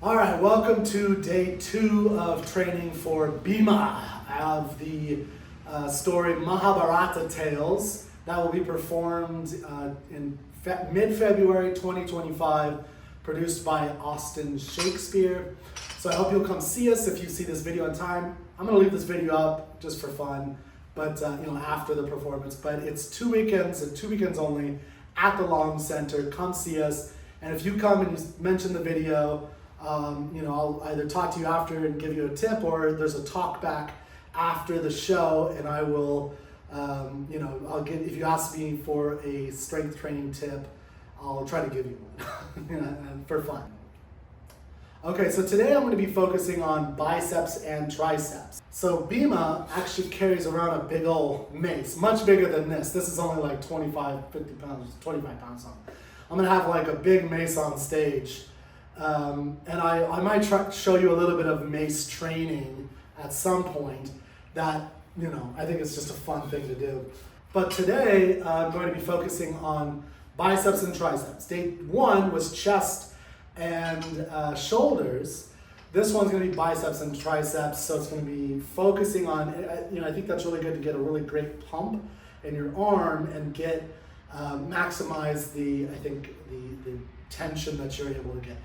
All right, welcome to day 2 of training for Bhima of the story Mahabharata Tales that will be performed in mid-February 2025, produced by Austin Shakespeare. So I hope you'll come see us if you see this video in time. I'm going to leave this video up just for fun, but after the performance. But it's 2 weekends and 2 weekends only at the Long Center. Come see us, and if you come and you mention the video, I'll either talk to you after and give you a tip, or there's a talk back after the show, and I will, if you ask me for a strength training tip, I'll try to give you one for fun. Okay, so today I'm going to be focusing on biceps and triceps. So Bhima actually carries around a big old mace, much bigger than this. This is only like 25 pounds on. I'm going to have like a big mace on stage. And I might show you a little bit of mace training at some point that, I think it's just a fun thing to do. But today I'm going to be focusing on biceps and triceps. Day 1 was chest and shoulders. This one's going to be biceps and triceps, so it's going to be focusing on, I think that's really good to get a really great pump in your arm and get, maximize the tension that you're able to get.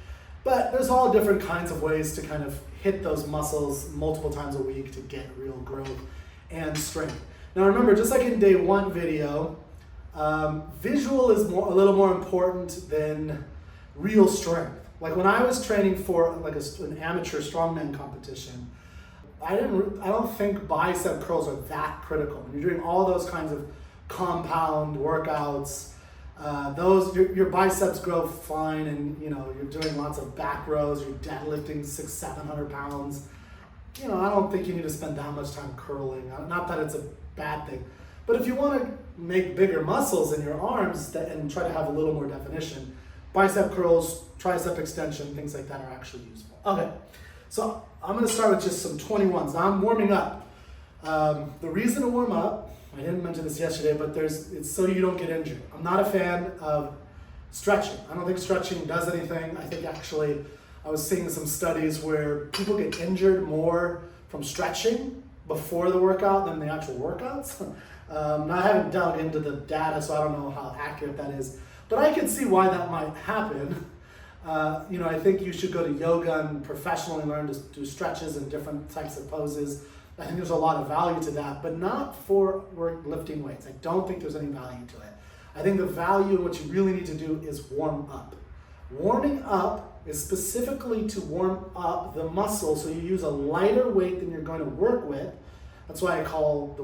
But there's all different kinds of ways to kind of hit those muscles multiple times a week to get real growth and strength. Now remember, just like in day 1 video, visual is a little more important than real strength. Like when I was training for like an amateur strongman competition, I don't think bicep curls are that critical. When you're doing all those kinds of compound workouts, your biceps grow fine, and you're doing lots of back rows, you're deadlifting 600-700 pounds. I don't think you need to spend that much time curling. Not that it's a bad thing, but if you want to make bigger muscles in your arms and try to have a little more definition, bicep curls, tricep extension, things like that are actually useful. Okay, so I'm going to start with just some 21s. Now I'm warming up. The reason to warm up, I didn't mention this yesterday, but it's so you don't get injured. I'm not a fan of stretching. I don't think stretching does anything. I think actually I was seeing some studies where people get injured more from stretching before the workout than the actual workouts. Now I haven't dug into the data, so I don't know how accurate that is, but I can see why that might happen. I think you should go to yoga and professionally learn to do stretches and different types of poses. I think there's a lot of value to that, but not for lifting weights. I don't think there's any value to it. I think the value in what you really need to do is warm up. Warming up is specifically to warm up the muscle, so you use a lighter weight than you're going to work with. That's why I call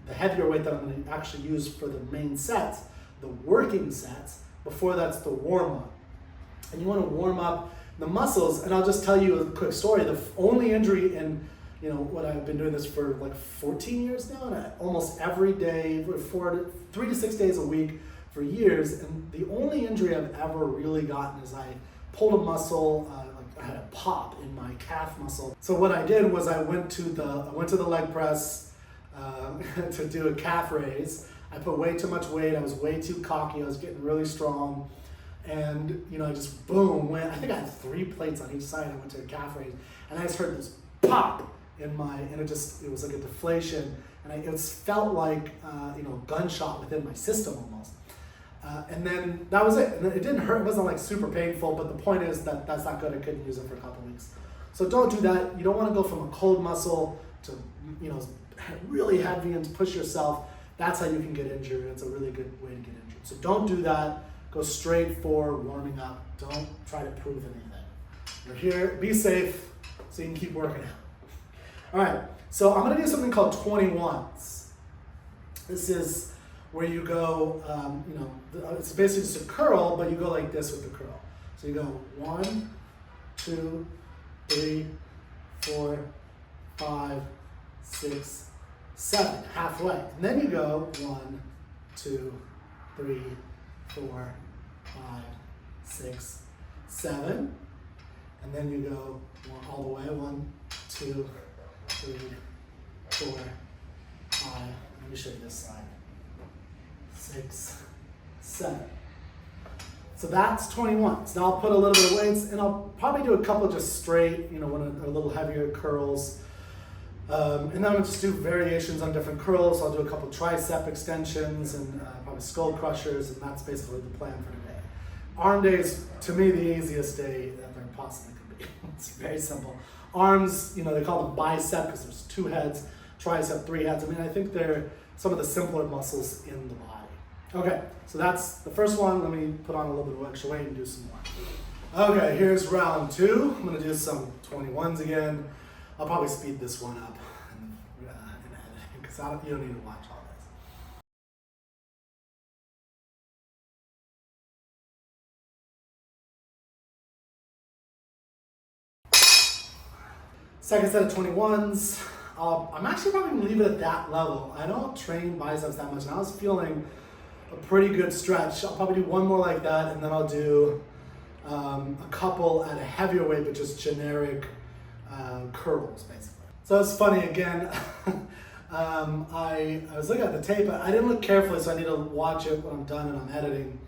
the heavier weight that I'm going to actually use for the main sets, the working sets. Before that's the warm-up. And you want to warm up the muscles, and I'll just tell you a quick story. The only injury in what I've been doing this for like 14 years now, and almost every day, 3 to 6 days a week for years. And the only injury I've ever really gotten is I pulled a muscle, I had a pop in my calf muscle. So what I did was I went to the leg press to do a calf raise. I put way too much weight. I was way too cocky. I was getting really strong. And I just boom went. I think I had 3 plates on each side. I went to a calf raise, and I just heard this pop in and it was like a deflation, and it felt like a gunshot within my system almost. And then that was it. And it didn't hurt. It wasn't like super painful. But the point is that that's not good. I couldn't use it for a couple weeks. So don't do that. You don't want to go from a cold muscle to really heavy and push yourself. That's how you can get injured. It's a really good way to get injured. So don't do that. Go straight for warming up. Don't try to prove anything. You're here, be safe, so you can keep working out. All right, so I'm gonna do something called 21s. This is where you go, it's basically just a curl, but you go like this with the curl. So you go 1, 2, 3, 4, 5, 6, 7, halfway. And then you go 1, 2, 3, 4, 5, 6, 7, and then you go all the way. 1, 2, 3, 4, 5. Let me show you this side. 6, 7. So that's 21s. Now I'll put a little bit of weights, and I'll probably do a couple just straight, you know, a little heavier curls. And then I'll just do variations on different curls. I'll do a couple tricep extensions and probably skull crushers, and that's basically the plan for today. Arm day is, to me, the easiest day that there possibly could be. It's very simple. Arms, you know, they call them bicep because there's 2 heads, tricep 3 heads. I mean, I think they're some of the simpler muscles in the body. Okay, so that's the first one. Let me put on a little bit of extra weight and do some more. Okay, here's round 2. I'm gonna do some 21s again. I'll probably speed this one up in editing because you don't need to watch all this. Second set of 21s. I'm actually probably gonna leave it at that level. I don't train biceps that much, and I was feeling a pretty good stretch. I'll probably do one more like that, and then I'll do a couple at a heavier weight, but just generic curls, basically. So it's funny again. I was looking at the tape, but I didn't look carefully, so I need to watch it when I'm done and I'm editing.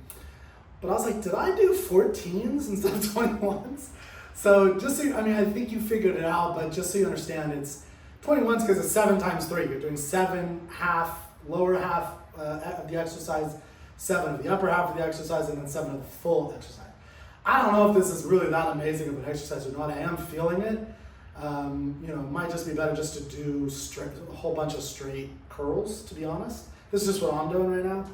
But I was like, did I do 14s instead of 21s? So just so I mean, I think you figured it out, but just so you understand, it's 21s because it's 7 times 3. You're doing 7 half, lower half of the exercise, 7 of the upper half of the exercise, and then 7 of the full exercise. I don't know if this is really that amazing of an exercise or not. I am feeling it. You know, it might just be better just to do a whole bunch of straight curls, to be honest. This is just what I'm doing right now.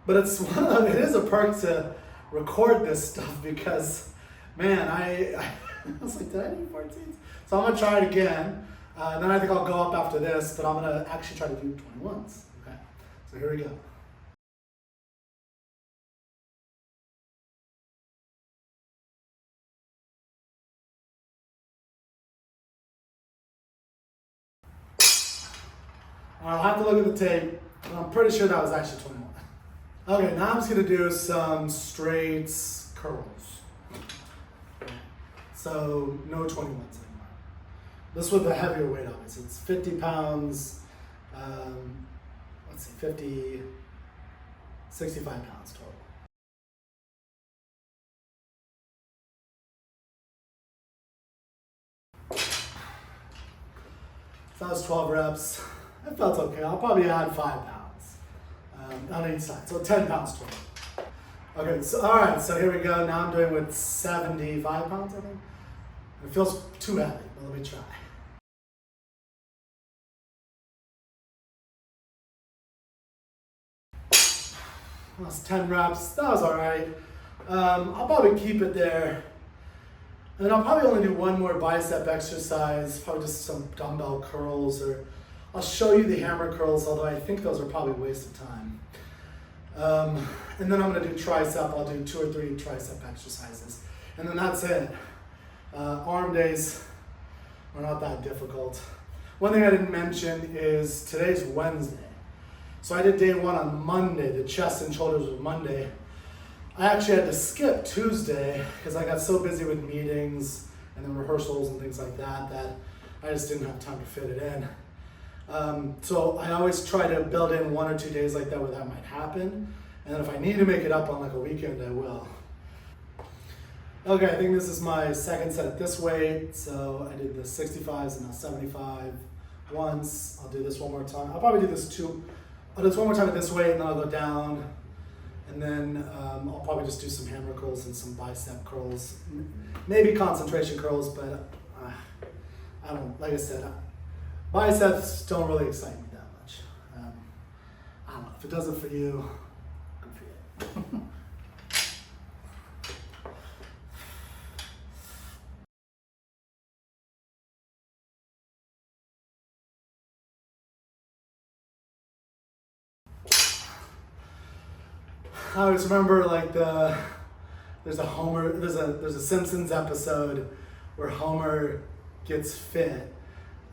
But it is a perk to record this stuff because, man, I was like, did I do 14s? So I'm gonna try it again. And then I think I'll go up after this, but I'm gonna actually try to do 21s. Okay, so here we go. I'll have to look at the tape, but I'm pretty sure that was actually 21. Okay, now I'm just gonna do some straight curls. So no 21s anymore. This with the heavier weight, obviously. It's 50 pounds, let's see, 65 pounds total. So that was 12 reps. It felt okay. I'll probably add 5 pounds on each side. So 10 pounds total. Okay, so all right, so here we go. Now I'm doing with 75 pounds, I think. It feels too heavy, but let me try. That's 10 reps. That was all right. I'll probably keep it there. And I'll probably only do one more bicep exercise, probably just some dumbbell curls, or I'll show you the hammer curls, although I think those are probably a waste of time. And then I'm gonna do tricep. I'll do 2 or 3 tricep exercises. And then that's it. Arm days are not that difficult. One thing I didn't mention is today's Wednesday. So I did day 1 on Monday, the chest and shoulders was Monday. I actually had to skip Tuesday because I got so busy with meetings and then rehearsals and things like that that I just didn't have time to fit it in. So I always try to build in 1 or 2 days like that where that might happen. And then if I need to make it up on like a weekend, I will. Okay, I think this is my second set at this weight. So I did the 65s and now 75 once. I'll do this one more time. I'll probably do this I'll do this one more time at this weight and then I'll go down. And then I'll probably just do some hammer curls and some bicep curls. Maybe concentration curls, but I don't, like I said, biceps don't really excite me that much. I don't know, if it does it for you, good for you. I always remember like there's a Simpsons episode where Homer gets fit,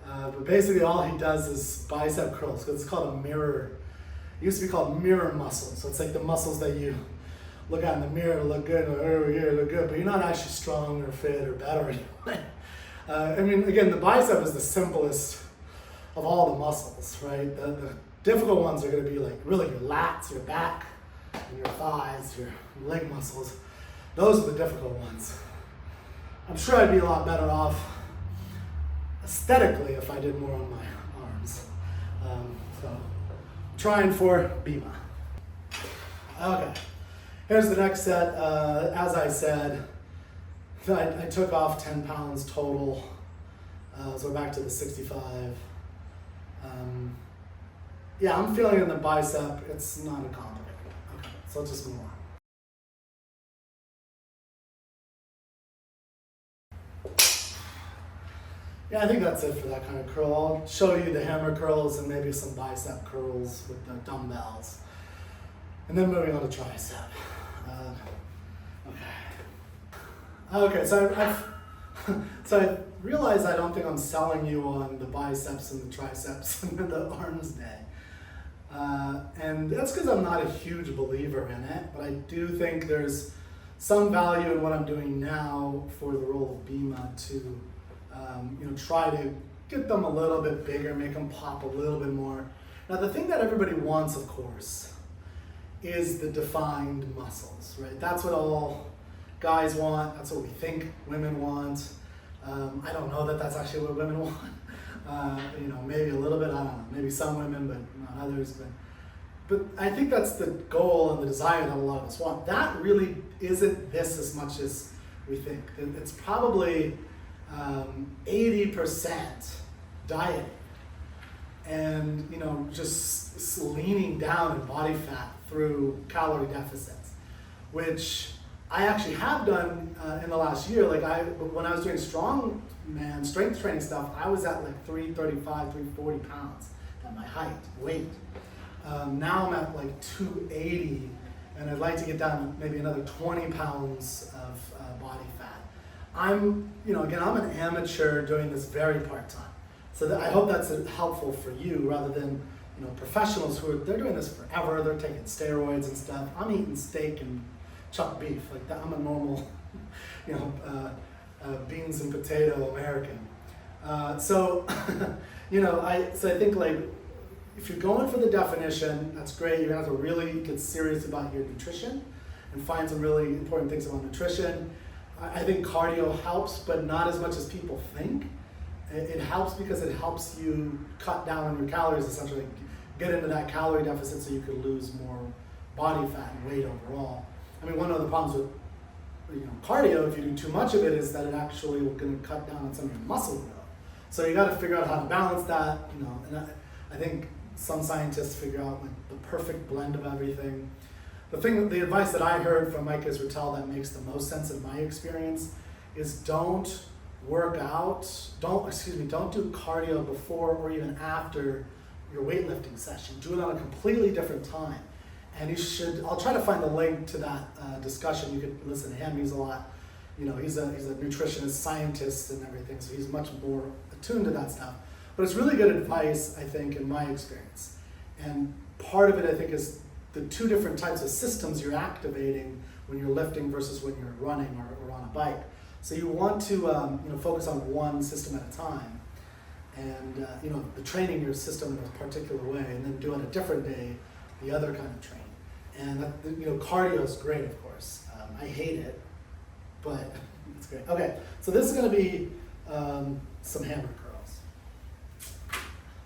but basically all he does is bicep curls because it's called a mirror. It used to be called mirror muscle, so it's like the muscles that you look at in the mirror to look good, or over here look good, but you're not actually strong or fit or better. I mean, again, the bicep is the simplest of all the muscles, right? The difficult ones are going to be like really your lats, your back. and your thighs, your leg muscles. Those are the difficult ones. I'm sure I'd be a lot better off aesthetically if I did more on my arms. So, trying for Bhima. Okay, here's the next set. As I said, I took off 10 pounds total, so we're back to the 65. Yeah, I'm feeling in the bicep. It's not a complicated. Okay, so let's just move on. Yeah, I think that's it for that kind of curl. I'll show you the hammer curls and maybe some bicep curls with the dumbbells. And then moving on to tricep. Okay, so I realize I don't think I'm selling you on the biceps and the triceps and the arms day. And that's because I'm not a huge believer in it, but I do think there's some value in what I'm doing now for the role of Bhima to try to get them a little bit bigger, make them pop a little bit more. Now the thing that everybody wants, of course, is the defined muscles, right? That's what all guys want, that's what we think women want. I don't know that that's actually what women want. Maybe a little bit, I don't know, maybe some women, but not others. But I think that's the goal and the desire that a lot of us want. That really isn't this as much as we think. It's probably 80% dieting and just leaning down in body fat through calorie deficits, which I actually have done in the last year. When I was doing strongman strength training stuff, I was at like 335, 340 pounds at my height, weight. Now I'm at like 280, and I'd like to get down maybe another 20 pounds of body fat. I'm an amateur doing this very part-time. So I hope that's helpful for you rather than, professionals they're doing this forever, they're taking steroids and stuff. I'm eating steak and chuck beef, like that. I'm a normal, beans and potato American. So I think if you're going for the definition, that's great. You're gonna have to really get serious about your nutrition and find some really important things about nutrition. I think cardio helps, but not as much as people think. It helps because it helps you cut down on your calories, essentially get into that calorie deficit so you can lose more body fat and weight overall. I mean, one of the problems with cardio, if you do too much of it, is that it actually will going to cut down on some of your muscle growth. So you got to figure out how to balance that, and I think some scientists figure out the perfect blend of everything. The advice that I heard from Mike Israetel that makes the most sense in my experience is don't do cardio before or even after your weightlifting session. Do it on a completely different time. And I'll try to find the link to that discussion. You could listen to him. He's a lot, he's a nutritionist, scientist and everything, so he's much more attuned to that stuff. But it's really good advice, I think, in my experience. And part of it, I think, is the two different types of systems you're activating when you're lifting versus when you're running or on a bike. So you want to focus on one system at a time, and the training your system in a particular way, and then do on a different day the other kind of training. And cardio is great, of course. I hate it, but it's great. Okay, so this is going to be some hammer curls,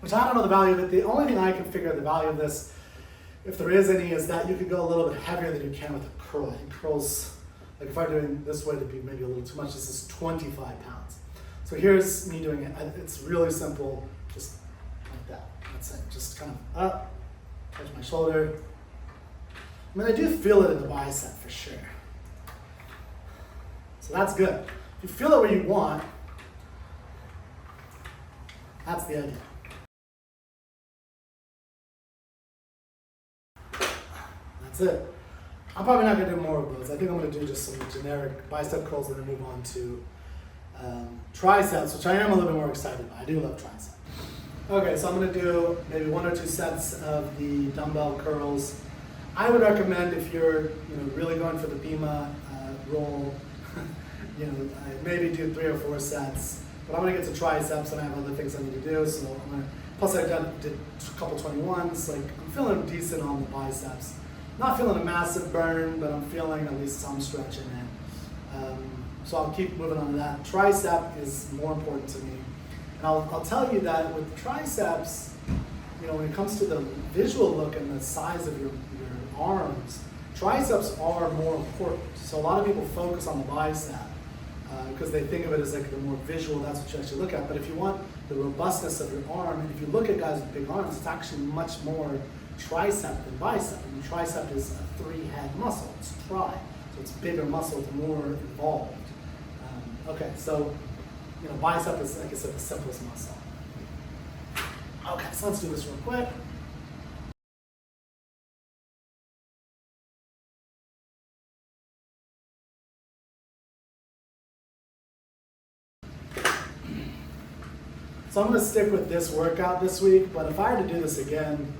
which I don't know the value of it. The only thing I can figure out the value of this, if there is any, is that you could go a little bit heavier than you can with a curl. I think curls, like if I'm doing this way, it'd be maybe a little too much. This is 25 pounds. So here's me doing it. It's really simple, just like that. That's it. Just kind of up, touch my shoulder. I mean, I do feel it in the bicep for sure. So that's good. If you feel it where you want, that's the idea. That's it. I'm probably not going to do more of those. I think I'm going to do just some generic bicep curls and then move on to triceps, which I am a little bit more excited about. I do love triceps. Okay, so I'm going to do maybe 1 or 2 sets of the dumbbell curls. I would recommend, if you're really going for the Bhima roll, maybe do 3 or 4 sets. But I'm going to get to triceps and I have other things I need to do. So plus I did a couple 21s. I'm feeling decent on the biceps. Not feeling a massive burn, but I'm feeling at least some stretch in it. So I'll keep moving on to that. Tricep is more important to me. And I'll tell you that with triceps, when it comes to the visual look and the size of your arms, triceps are more important. So a lot of people focus on the bicep because they think of it as like the more visual, that's what you actually look at. But if you want the robustness of your arm, and if you look at guys with big arms, it's actually much more tricep than bicep. And the tricep is a 3-head muscle, it's tri. So it's bigger muscle, it's more involved. Okay, so bicep is, like I said, the simplest muscle. Okay, so let's do this real quick. So I'm going to stick with this workout this week, but if I had to do this again,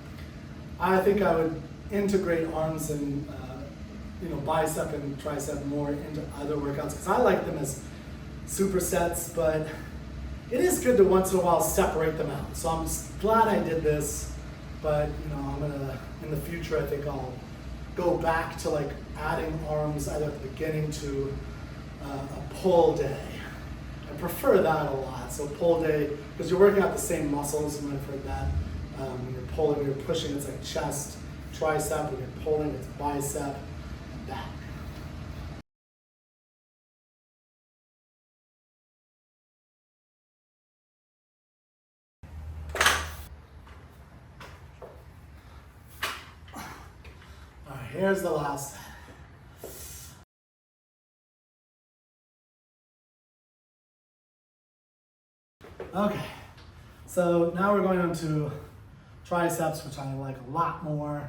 I think I would integrate arms and bicep and tricep more into other workouts because I like them as supersets, but it is good to once in a while separate them out. So I'm glad I did this, but I'm gonna, in the future, I think I'll go back to like adding arms either at the beginning to a pull day. I prefer that a lot. So pull day, because you're working out the same muscles, you might have heard that. When you're pulling, when you're pushing, it's like chest, tricep. When you're pulling, it's bicep and back. All right, here's the last set. Okay, so now we're going on to triceps, which I like a lot more.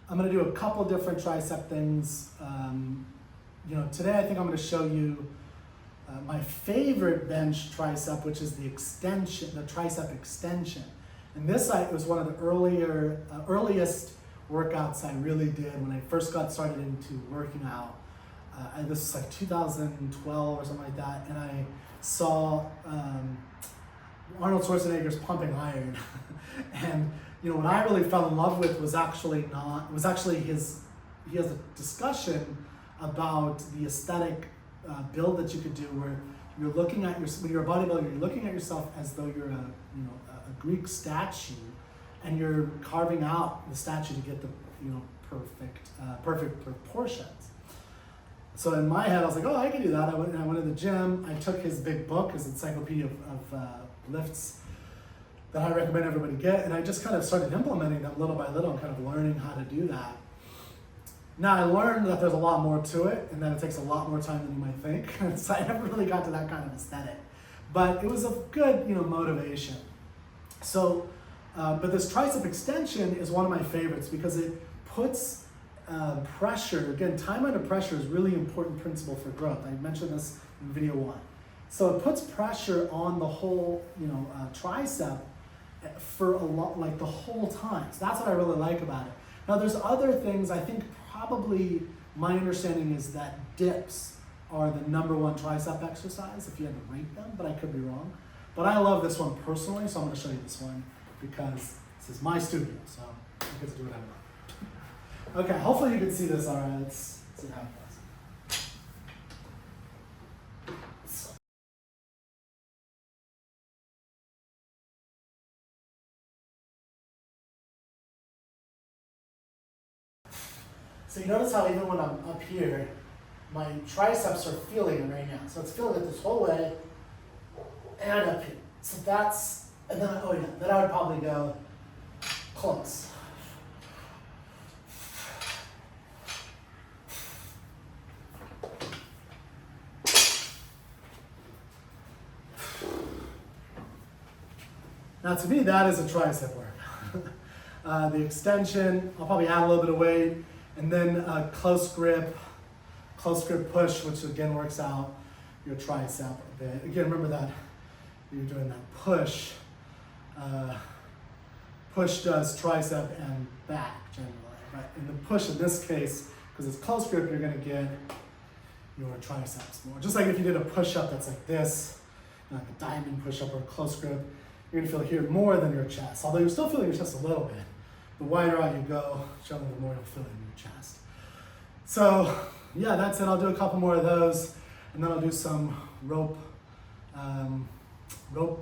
I'm going to do a couple different tricep things. Today I think I'm going to show you my favorite bench tricep, which is the extension, the tricep extension. And this was one of the earliest workouts I really did when I first got started into working out. And this was like 2012 or something like that, and I saw Arnold Schwarzenegger's Pumping Iron. And what I really fell in love with was actually he has a discussion about the aesthetic build that you could do where you're looking at when you're a bodybuilder, you're looking at yourself as though you're a Greek statue, and you're carving out the statue to get the perfect proportions. So in my head, I was like, oh, I can do that. I went to the gym. I took his big book, his encyclopedia of lifts that I recommend everybody get, and I just kind of started implementing them little by little and kind of learning how to do that. Now I learned that there's a lot more to it, and that it takes a lot more time than you might think. So I never really got to that kind of aesthetic, but it was a good motivation. So, but this tricep extension is one of my favorites because it puts pressure. Again, time under pressure is really important principle for growth. I mentioned this in video 1. So it puts pressure on the whole, tricep for a lot, like the whole time. So that's what I really like about it. Now there's other things. I think probably my understanding is that dips are the #1 tricep exercise if you had to rate them, but I could be wrong. But I love this one personally, so I'm going to show you this one because this is my studio, so I get to do whatever. Okay, hopefully you can see this all right. Let's see how it goes. So you notice how even when I'm up here, my triceps are feeling it right now. So it's feeling it this whole way and up here. So and then I would probably go close. Now to me, that is a tricep work. The extension, I'll probably add a little bit of weight, and then close grip push, which again works out your tricep a bit. Again, remember that you're doing that push. Push does tricep and back generally, right? In the push in this case, because it's close grip, you're gonna get your triceps more. Just like if you did a push-up that's like this, like a diamond push-up or a close grip, you're gonna feel here more than your chest. Although you're still feeling your chest a little bit, the wider out you go, generally the more you'll feel it in your chest. So yeah, that's it. I'll do a couple more of those, and then I'll do some rope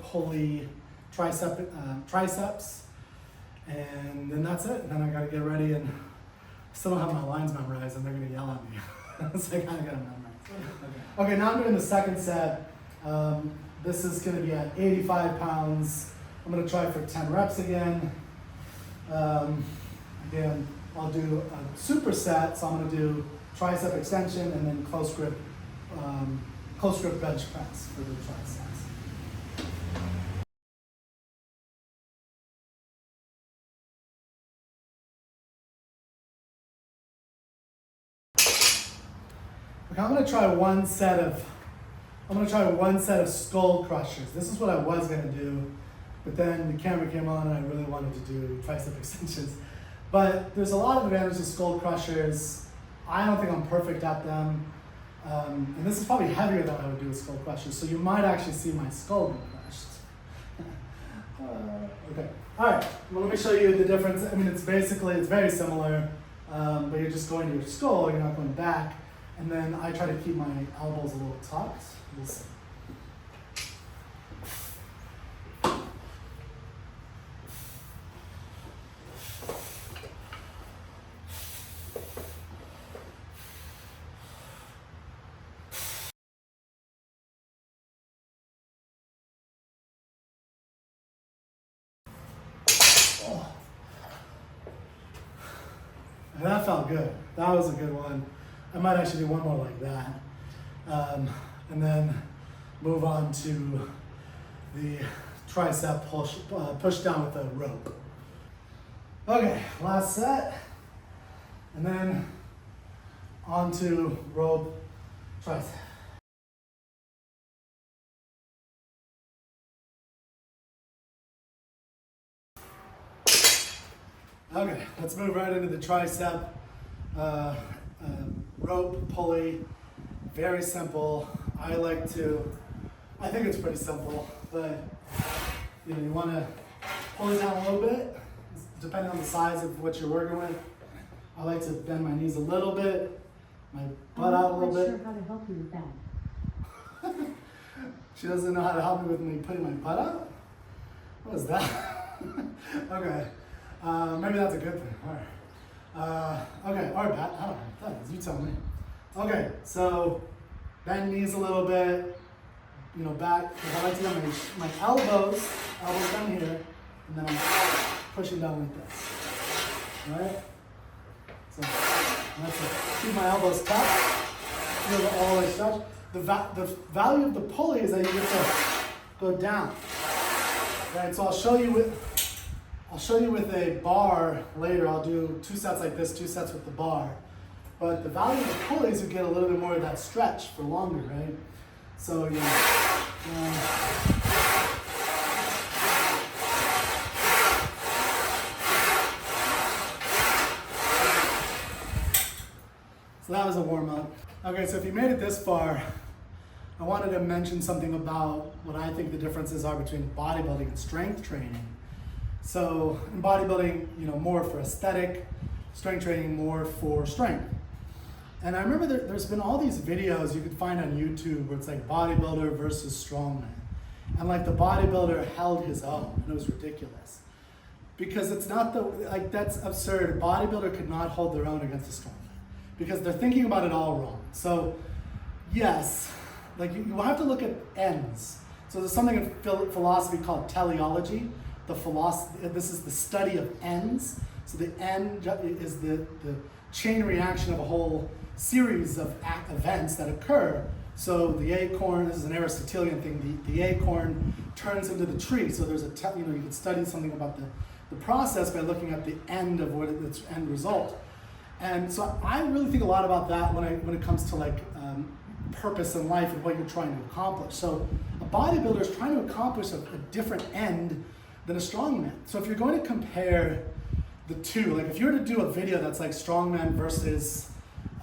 pulley triceps, and then that's it. And then I gotta get ready, and I still don't have my lines memorized, and they're gonna yell at me. So I kinda gotta memorize. Okay, now I'm doing the second set. This is gonna be at 85 pounds. I'm gonna try for 10 reps again. Again, I'll do a superset, so I'm gonna do tricep extension and then close grip bench press for the triceps. Okay, I'm gonna try one set of skull crushers. This is what I was gonna do, but then the camera came on and I really wanted to do tricep extensions. But there's a lot of advantages to skull crushers. I don't think I'm perfect at them. And this is probably heavier than I would do with skull crushers, so you might actually see my skull get crushed. Okay, all right, well, let me show you the difference. I mean, it's very similar, but you're just going to your skull, you're not going back. And then I try to keep my elbows a little tucked. We'll see. And that felt good. That was a good one. I might actually do one more like that. And then move on to the tricep push down with the rope. Okay, last set. And then on to rope tricep. Okay, let's move right into the tricep. Rope pulley, very simple. I think it's pretty simple, but you want to pull it down a little bit, depending on the size of what you're working with. I like to bend my knees a little bit, my butt out a little bit. I'm not quite sure how to help you with that. She doesn't know how to help me with me putting my butt out? What is that? Okay, maybe that's a good thing. All right. Okay, or bad, I don't know, that is, you tell me. Okay, so bend knees a little bit, back, because I like to get my elbows down here, and then I'm pushing down like this. All right? So that's it. Keep my elbows tucked, feel it all the way stretch. The value of the pulley is that you get to go down. Right, so I'll show you with a bar later. I'll do 2 sets like this, 2 sets with the bar. But the value of the pulley is you get a little bit more of that stretch for longer, right? So so that was a warm up. Okay, so if you made it this far, I wanted to mention something about what I think the differences are between bodybuilding and strength training. So in bodybuilding, more for aesthetic, strength training more for strength. And I remember there's been all these videos you could find on YouTube where it's like bodybuilder versus strongman. And like the bodybuilder held his own, and it was ridiculous. Because it's not that's absurd. A bodybuilder could not hold their own against a strongman. Because they're thinking about it all wrong. So yes, you have to look at ends. So there's something in philosophy called teleology. This is the study of ends. So the end is the chain reaction of a whole series of events that occur. So the acorn, this is an Aristotelian thing, the acorn turns into the tree. So there's you can study something about the process by looking at the end of what its end result. And so I really think a lot about that when it comes to purpose in life and what you're trying to accomplish. So a bodybuilder is trying to accomplish a different end than a strongman. So if you're going to compare the two, if you were to do a video that's like strongman versus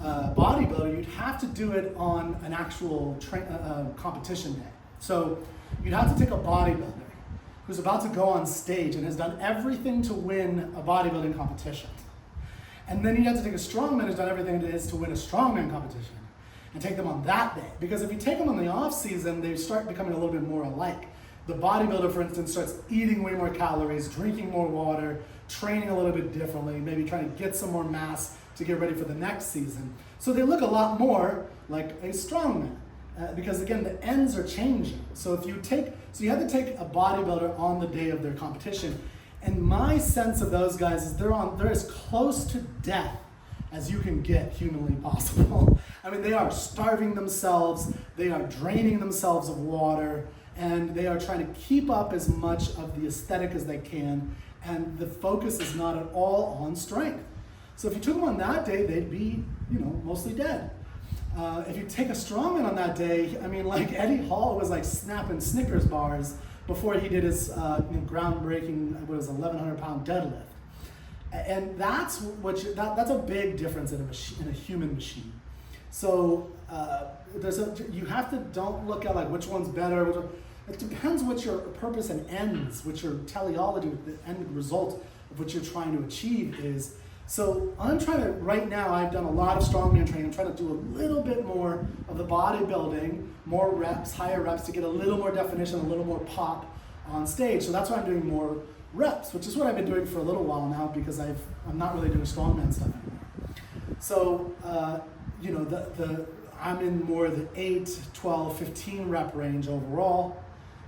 bodybuilder, you'd have to do it on an actual competition day. So you'd have to take a bodybuilder who's about to go on stage and has done everything to win a bodybuilding competition. And then you have to take a strongman who's done everything it is to win a strongman competition and take them on that day. Because if you take them on the off season, they start becoming a little bit more alike. The bodybuilder, for instance, starts eating way more calories, drinking more water, training a little bit differently, maybe trying to get some more mass to get ready for the next season. So they look a lot more like a strongman. Because again, the ends are changing. So you have to take a bodybuilder on the day of their competition. And my sense of those guys is they're as close to death as you can get humanly possible. I mean, they are starving themselves, they are draining themselves of water, and they are trying to keep up as much of the aesthetic as they can, and the focus is not at all on strength. So if you took them on that day, they'd be, mostly dead. If you take a strongman on that day, I mean, like Eddie Hall was like snapping Snickers bars before he did his groundbreaking, 1,100 pound deadlift. And that's that's a big difference in a human machine. So you have to don't look at like which one's better. It depends what your purpose and ends, what your teleology, the end result of what you're trying to achieve is. So right now I've done a lot of strongman training. I'm trying to do a little bit more of the bodybuilding, more reps, higher reps to get a little more definition, a little more pop on stage. So that's why I'm doing more reps, which is what I've been doing for a little while now because I'm not really doing strongman stuff anymore. So, I'm in more the 8, 12, 15 rep range overall.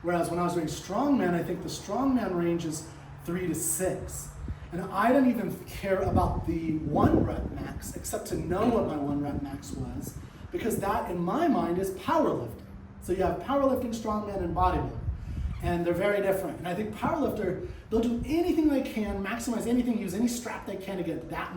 Whereas when I was doing strongman, I think the strongman range is 3 to 6. And I don't even care about the 1 rep max, except to know what my 1 rep max was, because that, in my mind, is powerlifting. So you have powerlifting, strongman, and bodybuilding, and they're very different. And I think powerlifter, they'll do anything they can, maximize anything, use any strap they can to get that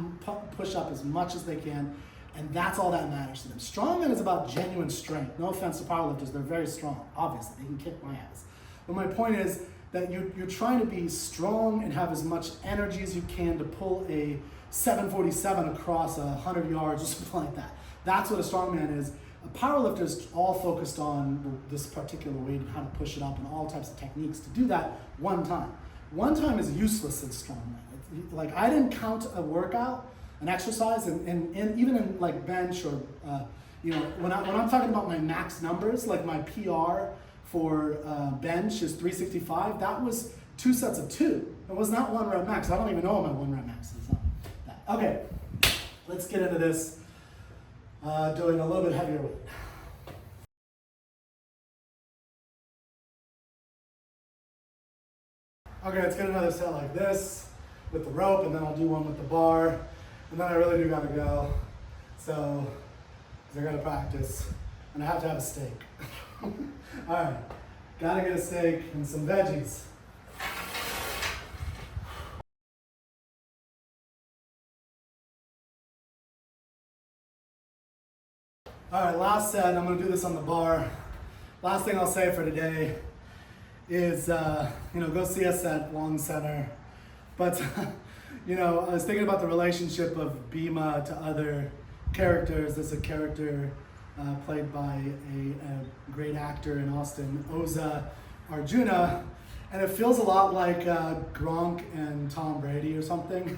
push up as much as they can, and that's all that matters to them. Strongman is about genuine strength. No offense to powerlifters, they're very strong. Obviously, they can kick my ass. But my point is, that you're trying to be strong and have as much energy as you can to pull a 747 across 100 yards or something like that. That's what a strongman is. A powerlifter is all focused on this particular weight and how to push it up and all types of techniques to do that one time. One time is useless in strongman. Like I didn't count a workout, an exercise, and even in like bench or when I'm talking about my max numbers, like my PR for bench is 365. That was 2 sets of 2. It was not 1 rep max. I don't even know what my 1 rep max is. Okay, let's get into this. Doing a little bit heavier weight. Okay, let's get another set like this with the rope, and then I'll do one with the bar, and then I really do gotta go. So, I gotta practice, and I have to have a steak. All right, gotta get a steak and some veggies. All right, last set, I'm gonna do this on the bar. Last thing I'll say for today is, go see us at Long Center. But, I was thinking about the relationship of Bhima to other characters. There's a character played by a great actor in Austin, Oza Arjuna, and it feels a lot like Gronk and Tom Brady or something.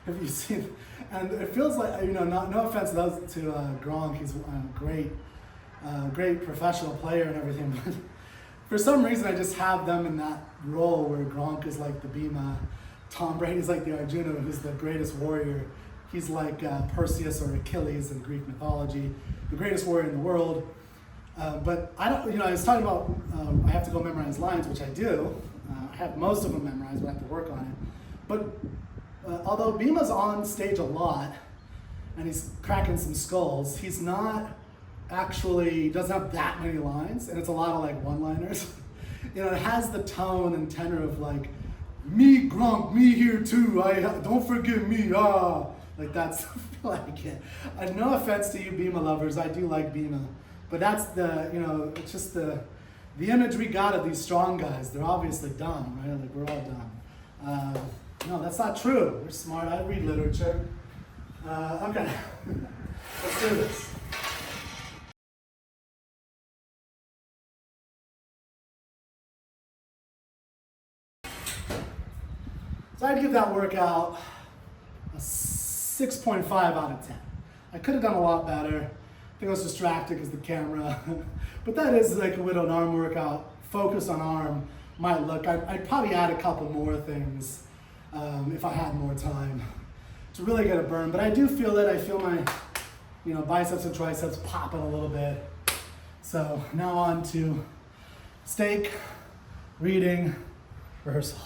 If you see, and it feels like no offense to Gronk, he's a great professional player and everything, but for some reason I just have them in that role where Gronk is like the Bhima, Tom Brady's like the Arjuna, who's the greatest warrior. He's like Perseus or Achilles in Greek mythology, the greatest warrior in the world. But I don't, I was talking about I have to go memorize lines, which I do. I have most of them memorized, but I have to work on it. But although Bhima's on stage a lot, and he's cracking some skulls, he's not doesn't have that many lines, and it's a lot of like one-liners. It has the tone and tenor of like, me Gronk, me here too, don't forget me, like that's like it. And no offense to you Bhima lovers, I do like Bhima, but that's it's just the image we got of these strong guys. They're obviously dumb, right? Like we're all dumb. No, that's not true. We're smart. I read literature. Okay, let's do this. So I'd give that workout a 6.5 out of 10. I could have done a lot better. I think I was distracted because the camera. But that is like a widowed arm workout. Focus on arm might look. I'd probably add a couple more things if I had more time to really get a burn. But I do feel it. I feel my biceps and triceps popping a little bit. So now on to steak, reading, rehearsal.